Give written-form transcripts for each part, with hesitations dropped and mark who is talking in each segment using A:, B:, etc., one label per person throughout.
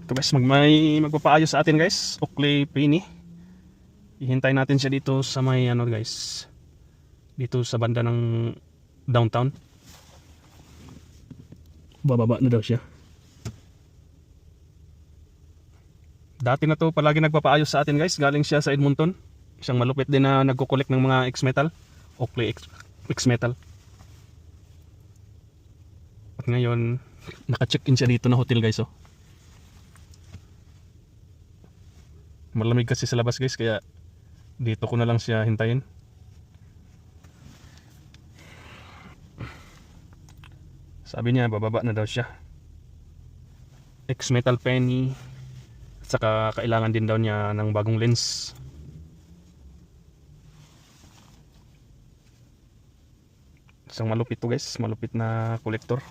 A: Ito guys, magpapaayos sa atin guys. Oakley Penny. Ihintay natin siya dito sa may ano guys. Dito sa banda ng downtown. Bababa na daw siya. Dati na to palagi nagpapaayos sa atin guys. Galing siya sa Edmonton. Isang malupit din na nagko-collect ng mga X-Metal. Oakley X-Metal. At ngayon, naka-check-in siya dito na hotel guys oh. Malamig kasi sa labas guys, kaya dito ko na lang siya hintayin. Sabi niya bababa na daw siya. X-Metal Penny. At saka kailangan din daw niya ng bagong lens. Isang malupit to guys, malupit na kolektor.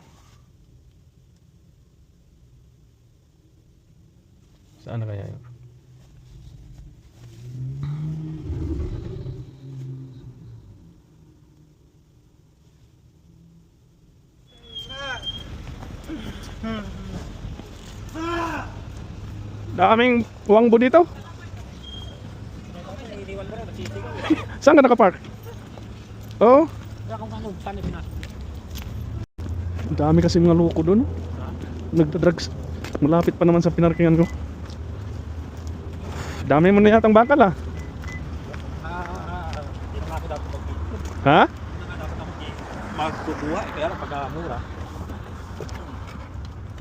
A: Saan na kaya yun? Daming wangbo dito. Saan ka nakapark? Oh. Dami kasi mga loko doon. Nagda-drugs. Malapit pa naman sa pinarkingan ko. Dami mo na yatang bakal ah. Ha?
B: Magkukuha, kaya lang pagkamura.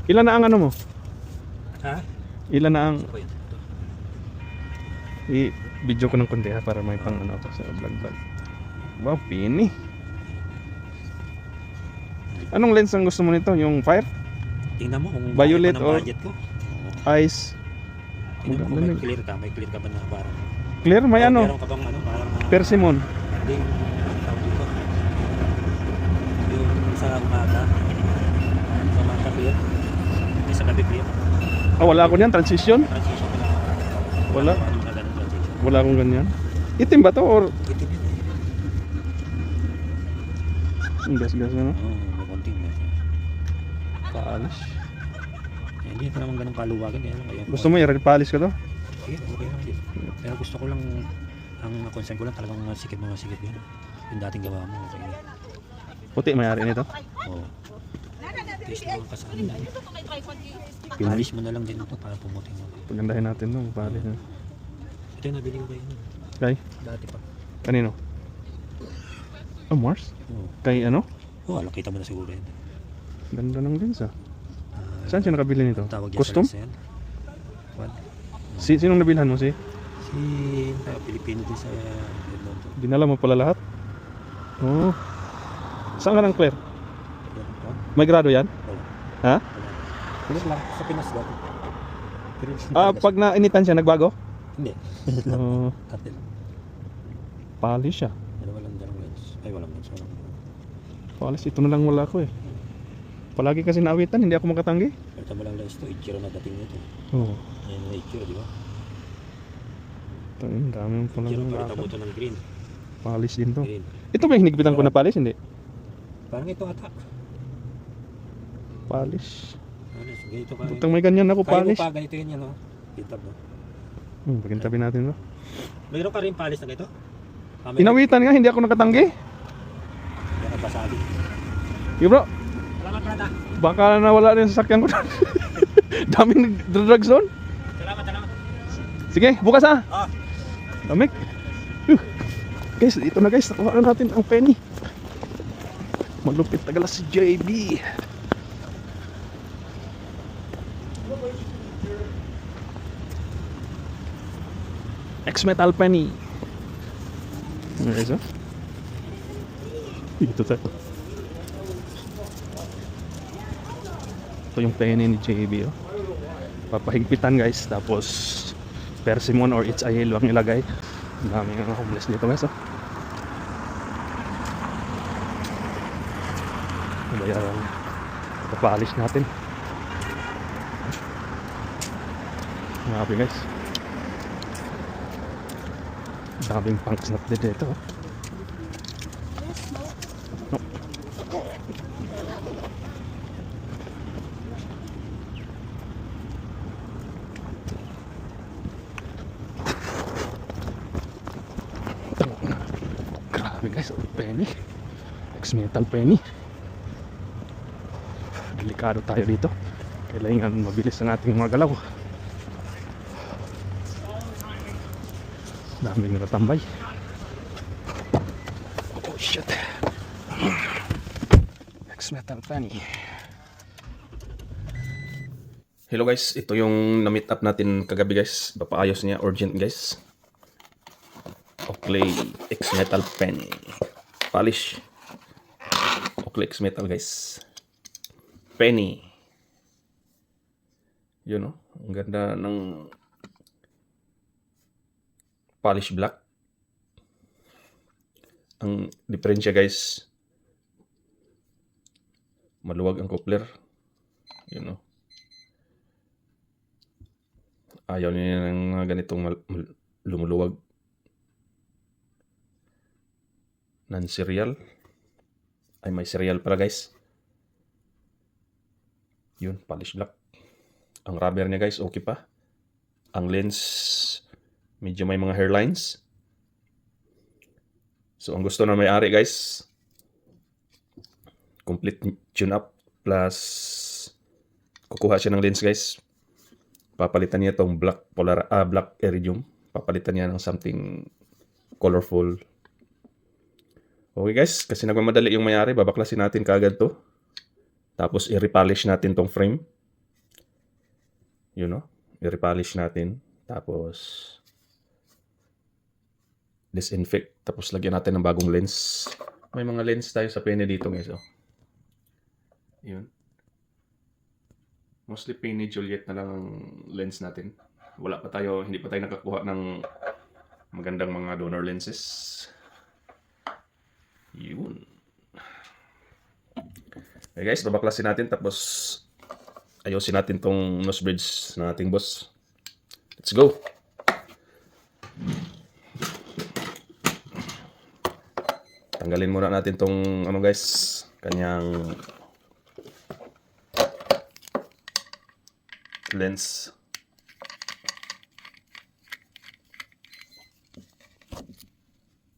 A: Ilan na ang ano mo?
B: Ha?
A: Ilan na ang i-video ko ng konti ha, para may pang ano ako sa vlog. Wow, Penny. Anong lens ang gusto mo nito? Yung fire?
B: Tingnan mo kung
A: violet or
B: budget ko.
A: ice?
B: Tingnan mo kung may clear ka. May clear ka ba na parang?
A: Clear? May ano?
B: Meron ka bang ano? Parang
A: persimmon.
B: Hindi. Tawag dito. Yung sa umaga. Sa umaga clear. May sa gabi clear.
A: Ah, wala ako niyan. Transition?
B: Transition ka lang.
A: Wala.
B: Ano na ganun transition?
A: Wala akong ganyan. Itim ba to or
B: Itim yun eh.
A: gas-gas na no?
B: Oo, may konting gas.
A: Polish.
B: Eh, hindi ito naman ganun kaluwagan. Kaya lang.
A: Gusto mo i-red polish ko to?
B: Sige, okay lang din. Pero gusto ko lang, ang concern ko lang talagang mga sikip yun. Yung dating gawa mo, okay.
A: Puti may-ari nito?
B: Oo. Taste mo ang kasali na yun. Polish mo na lang din ito para pumuting mo.
A: Pagandahin natin no, polish na.
B: Ito yung nabili ko kayo nun.
A: Kay?
B: Dati pa.
A: Kanino? Oh, Mars?
B: Oo.
A: Kay ano?
B: Oo, alam, kita mo na siguro yun.
A: Ganda ng lens ah. Saan siya nakabili nito?
B: Tawag yan
A: Custom?
B: sa lens na yan. What?
A: Sinong nabilhan mo si?
B: Si Pilipino din sa Edmonton.
A: Dinala mo pala lahat? Oo. Saan ka ng Claire?
B: Yan,
A: May grado yan?
B: wala.
A: Ha?
B: Pinas lang, sa Pinas dati. Pero
A: Ah, pag nainitan siya, nagbago?
B: hindi.
A: Oo.
B: Katil.
A: Polish siya.
B: Dalawa lang dalang lens. Ay, walang lens. Walang.
A: Polish, ito na lang wala ko eh. Palagi kasi naawitan, hindi ako makatanggi.
B: Pero tama lang lens to, Ichiro na dating nito.
A: Oo.
B: Ayan na Ichiro, di ba?
A: Ito yun, dami mo pala
B: Ichiro,
A: ng
B: pakita mo
A: lakad.
B: ito ng green.
A: Polish din to.
B: Green.
A: Ito ba yung hinigpitan ko na polish? Hindi.
B: Parang ito ata.
A: Polish.
B: Ano, ganito ka.
A: Butang may ganyan ako,
B: Kaya mo
A: polish.
B: pa, ganito yun yan, oh. Pintab mo.
A: Pagintabi natin to.
B: Mayroon ka rin polish na ganito?
A: Inawitan nga, hindi ako nakatanggi.
B: Yan ang basali.
A: Yo bro,
B: Salamat, brada.
A: baka nawala na yung sasakyan ko. Daming nagdrugs doon.
B: Salamat, salamat.
A: Sige, bukas ha.
B: Ah.
A: Damik. Guys, ito na guys, nakuha na natin ang penny. Malupit tagala si JB. X-Metal Penny. Ano guys, oh? Ito tayo. Ito yung penny ni JB, oh. Papahigpitan guys, tapos persimmon or it's a yellow ang ilagay. Ang daming mga homeless dito guys, oh. Bayaran. Papaalish natin. Grabe guys. Daming punks na dito, oh. guys, penny. Ex-metal penny. Delikado tayo dito. Kailangan mabilis ang ating mga galaw. Daming natambay. Oh shit. Ex-metal penny. Hello guys, ito yung na-meet up natin kagabi guys. Papaayos niya, urgent guys. Oakley X-Metal Penny. Polish. Oakley X-Metal guys. Penny. Yun, no? Ang ganda ng polish black. Ang diferensya guys, maluwag ang coupler. Yun, no? Ayaw niya ng mga ganitong lumuluwag. Non-serial. Ay, may serial pala guys. Yun, polish black. Ang rubber niya guys, okay pa. Ang lens, medyo may mga hairlines. So, ang gusto na may-ari guys, complete tune-up plus kukuha siya ng lens guys. Papalitan niya itong black iridium. Papalitan niya ng something colorful. Okay guys, kasi nagmamadali yung may-ari, babaklasin natin kaagad to. Tapos i-repolish natin tong frame. You know, i-repolish natin. Tapos disinfect. Tapos lagyan natin ng bagong lens. May mga lens tayo sa Penny dito guys. Oh. Yun. Mostly Penny Juliet na lang ang lens natin. Hindi pa tayo nakakuha ng magandang mga donor lenses. Yun. Okay guys, babaklasin natin tapos ayusin natin tong nose bridge ng ating boss. Let's go! Tanggalin muna natin tong guys, kanyang lens.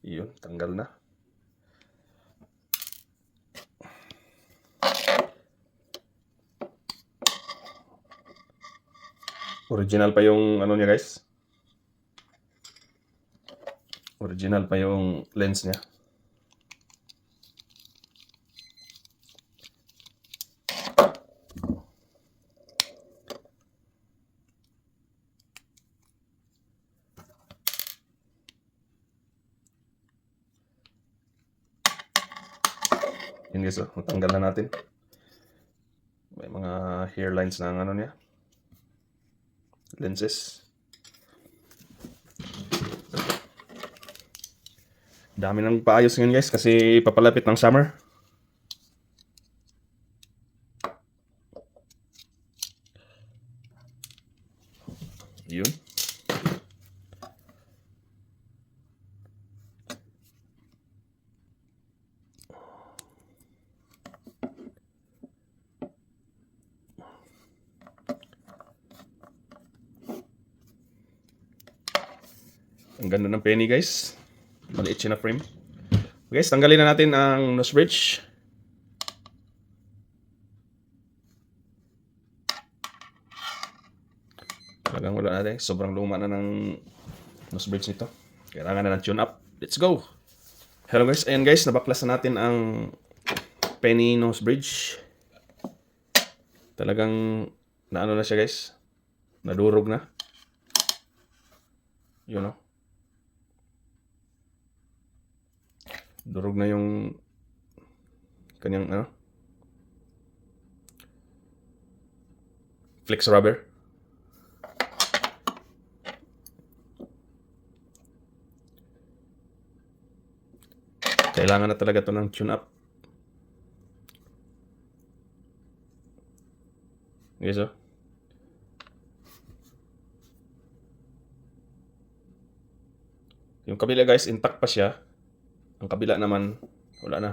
A: Yun, tanggal na. Original pa yung niya guys. Original pa yung lens niya. Yun guys, matanggal na natin. May mga hairlines na niya. Lenses. Dami nang paayos ngayon guys kasi papalapit ng summer. Yun. Ang ganda ng penny guys. Maliit siya na frame. Guys, tanggalin na natin ang nose bridge. Talagang wala natin. Sobrang luma na ng nose bridge nito. Kailangan na ng tune up. Let's go! Hello guys. Ayan guys, nabaklas na natin ang penny nose bridge. Talagang naano na siya guys. Nadurog na. You know. Durog na yung kanyang flex rubber. Kailangan na talaga to ng tune up. Okay, so yung kabila guys, intact pa siya. Ang kabila naman, wala na.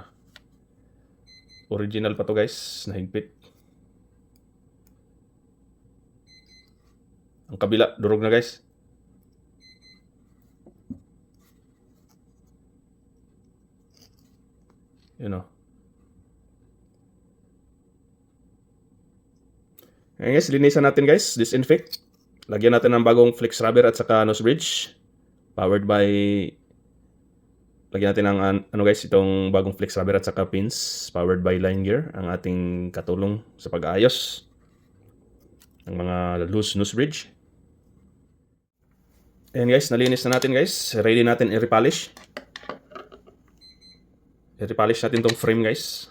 A: Original pa to guys, nahigpit. Ang kabila, durog na guys. You know. Ayan guys, linisan natin guys. Disinfect. Lagyan natin ng bagong flex rubber at saka nose bridge. Powered by... Lagyan natin ng ano guys, itong bagong flex rubber at saka pins. Powered by Line Gear. Ang ating katulong sa pag-aayos ng mga loose nose bridge. Ayan guys, nalinis na natin guys. Ready natin i-repolish. I-repolish natin tong frame guys.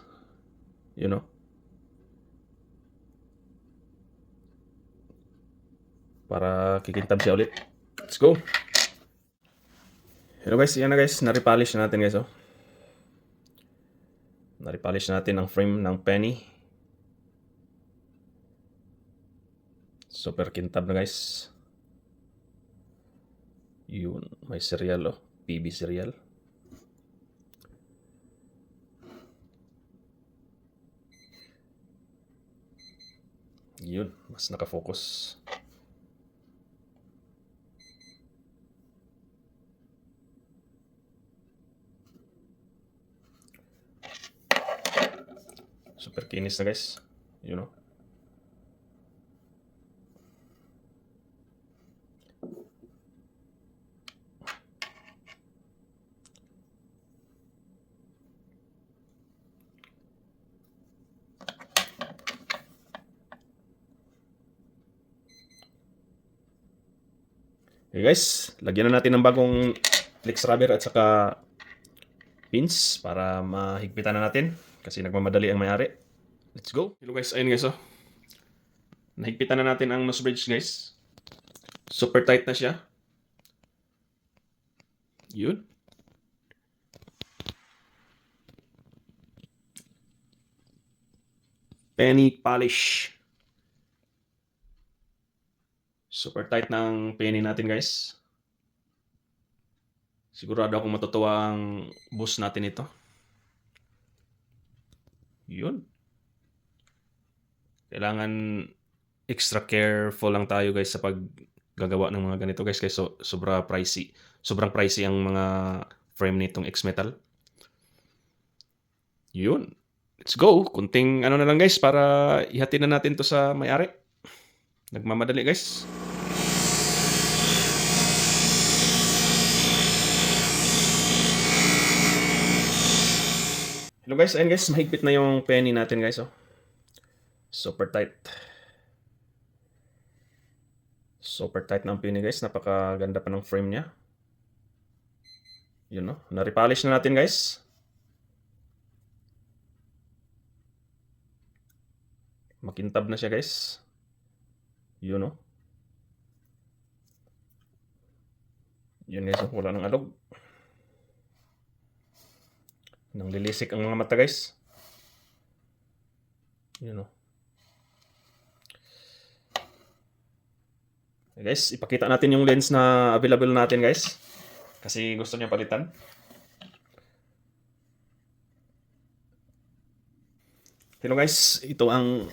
A: You know. Para kikintab siya ulit. Let's go. Hello guys, yan na guys. Na-repolish na natin guys. Oh. Na-repolish natin ang frame ng penny. Super kintab na guys. Yun, may serial oh. PB serial. Yun, mas nakafocus. Super kinis na guys. You know. Okay guys, lagyan na natin ng bagong flex rubber at saka pins para mahigpitan na natin kasi nagmamadali ang may-ari. Let's go. Hello guys, ayun guys oh. Nahigpitan na natin ang nose bridge guys. Super tight na siya. Yun. Penny polish. Super tight ng penny natin guys. Sigurado akong matutuwa ang boss natin ito. Yun. Kailangan extra careful lang tayo guys sa paggagawa ng mga ganito guys kasi sobrang pricey. Sobrang pricey ang mga frame nitong X-Metal. Yun. Let's go. Kunting ano na lang guys para ihatid na natin to sa may-ari. Nagmamadali guys. Hello guys, ayun guys, mahigpit na yung penny natin guys oh. Super tight. Super tight na ang penny guys, napakaganda pa ng frame niya. Yun no, na-repolish na natin guys. Makintab na siya guys. Yun no. Yun guys, wala nang alog. Nang lilisik ang mga mata guys. Yun o. Okay, guys, ipakita natin yung lens na available natin guys. Kasi gusto niya palitan. Hello guys, ito ang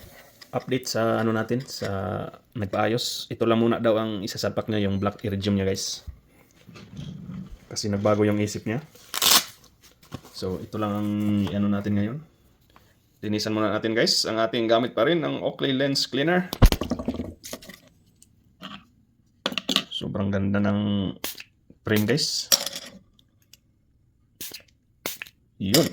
A: update sa ano natin, sa nagpaayos. Ito lang muna daw ang isasalpak niya, yung black iridium niya guys. Kasi nagbago yung isip niya. So, ito lang ang ano natin ngayon. Linisan muna natin guys. Ang ating gamit pa rin, ang Oakley Lens Cleaner. Sobrang ganda ng frame guys. Yun.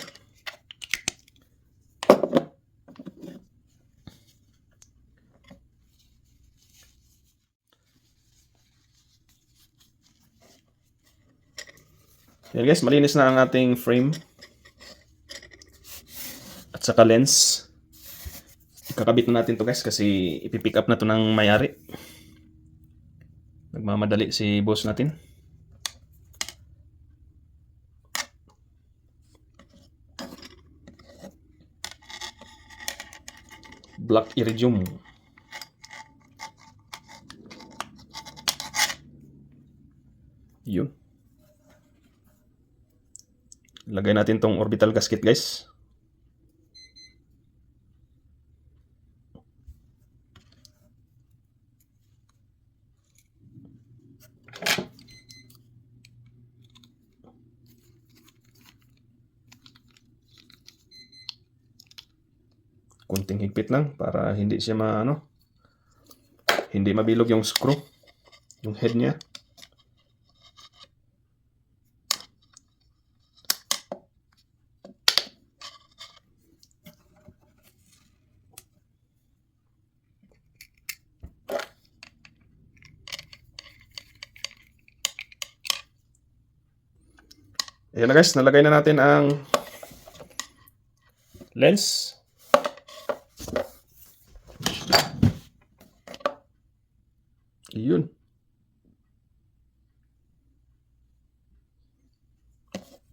A: Yan guys, malinis na ang ating frame. At saka lens. Kakabit na natin to guys kasi ipipick up na to ng may-ari. Nagmamadali si boss natin. Black iridium. Yun. Lagay natin tong orbital gasket guys. Kunting higpit lang para hindi siya hindi mabilog yung screw, yung head niya. Ayan na guys, nalagay na natin ang lens. Yun.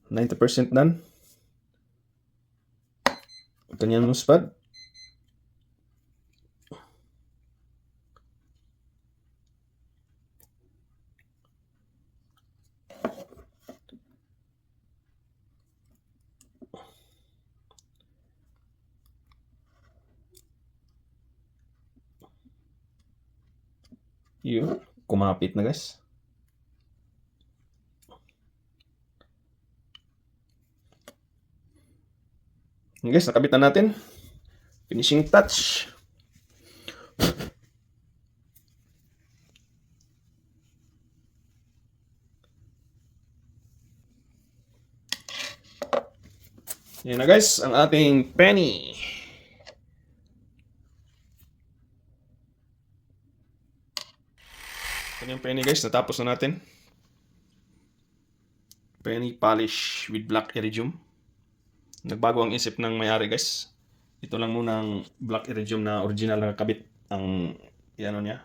A: %90 done. Kanyang nose pad. Yun, kumapit na guys. Yun guys, nakabit na natin. Finishing touch. Yan na guys, ang ating penny. Yan yung penny guys, natapos na natin. Penny polish with black iridium. Nagbago ang isip ng may-ari guys. Ito lang muna ang black iridium na original na kabit ang ano niya.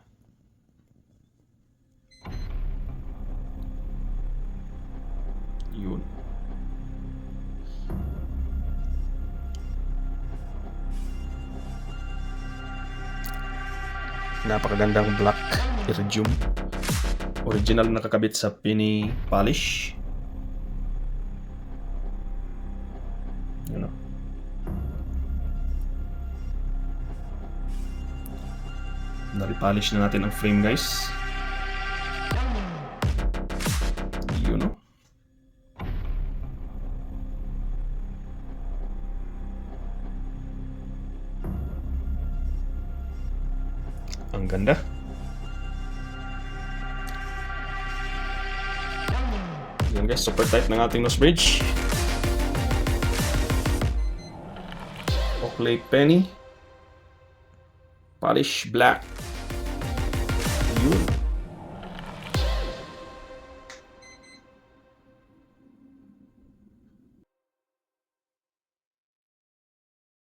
A: Yun. Napakagandang black iridium. Original na kakabit sa penny polish. Yun o. Nari-polish na natin ang frame guys. Yun o. Ang ganda. Yan guys, super tight ng ating nose bridge. Oakley penny polish black.